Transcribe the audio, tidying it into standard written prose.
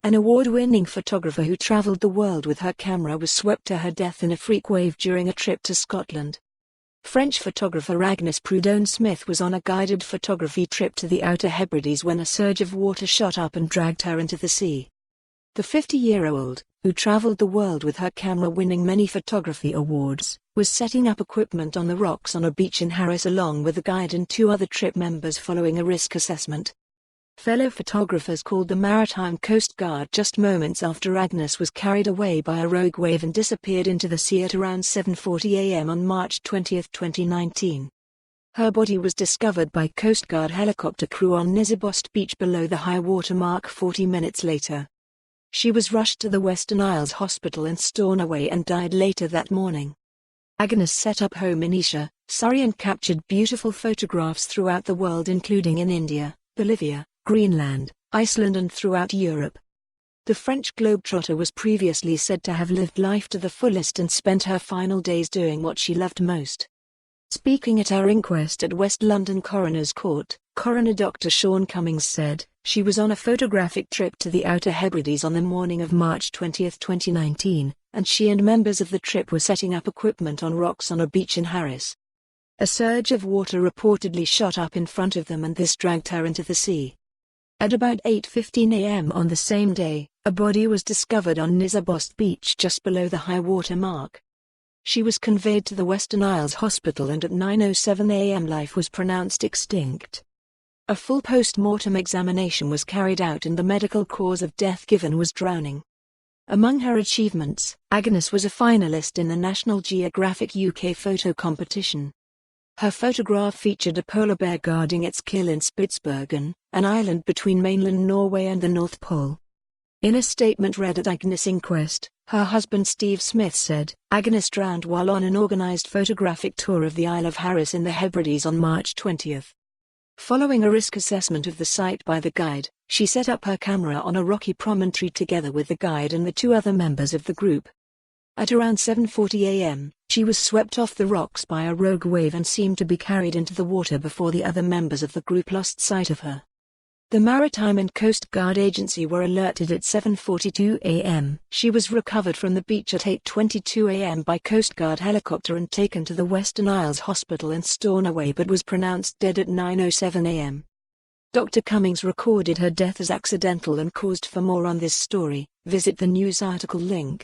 An award-winning photographer who traveled the world with her camera was swept to her death in a freak wave during a trip to Scotland. French photographer Agnes Proudhon-Smith was on a guided photography trip to the Outer Hebrides when a surge of water shot up and dragged her into the sea. The 50-year-old, who traveled the world with her camera winning many photography awards, was setting up equipment on the rocks on a beach in Harris along with a guide and two other trip members following a risk assessment. Fellow photographers called the maritime coastguard just moments after Agnes was carried away by a rogue wave and disappeared into the sea at around 7:40 a.m. on March 20, 2019. Her body was discovered by coastguard helicopter crew on Nisabost Beach below the high water mark 40 minutes later. She was rushed to the Western Isles Hospital in Stornoway and died later that morning. Agnes set up home in Esher, Surrey and captured beautiful photographs throughout the world including in India, Bolivia, Greenland, Iceland and throughout Europe. The French globetrotter was previously said to have lived life to the fullest and spent her final days doing what she loved most. Speaking at her inquest at West London Coroner's Court, Coroner Dr. Sean Cummings said, "She was on a photographic trip to the Outer Hebrides on the morning of March 20, 2019, and she and members of the trip were setting up equipment on rocks on a beach in Harris. A surge of water reportedly shot up in front of them and this dragged her into the sea." At about 8:15 a.m. on the same day, a body was discovered on Nisabost Beach just below the high water mark. She was conveyed to the Western Isles Hospital and at 9:07 a.m. life was pronounced extinct. A full post-mortem examination was carried out and the medical cause of death given was drowning. Among her achievements, Agnes was a finalist in the National Geographic UK photo competition. Her photograph featured a polar bear guarding its kill in Spitsbergen, an island between mainland Norway and the North Pole. In a statement read at Agnes' inquest, her husband Steve Smith said, "Agnes drowned while on an organised photographic tour of the Isle of Harris in the Hebrides on March 20. Following a risk assessment of the site by the guide, she set up her camera on a rocky promontory together with the guide and the two other members of the group. At around 7:40 a.m., she was swept off the rocks by a rogue wave and seemed to be carried into the water before the other members of the group lost sight of her. The Maritime and Coast Guard Agency were alerted at 7:42 a.m. She was recovered from the beach at 8:22 a.m. by Coast Guard helicopter and taken to the Western Isles Hospital in Stornoway but was pronounced dead at 9:07 a.m. Dr. Cummings recorded her death as accidental and caused. For more on this story, visit the news article link.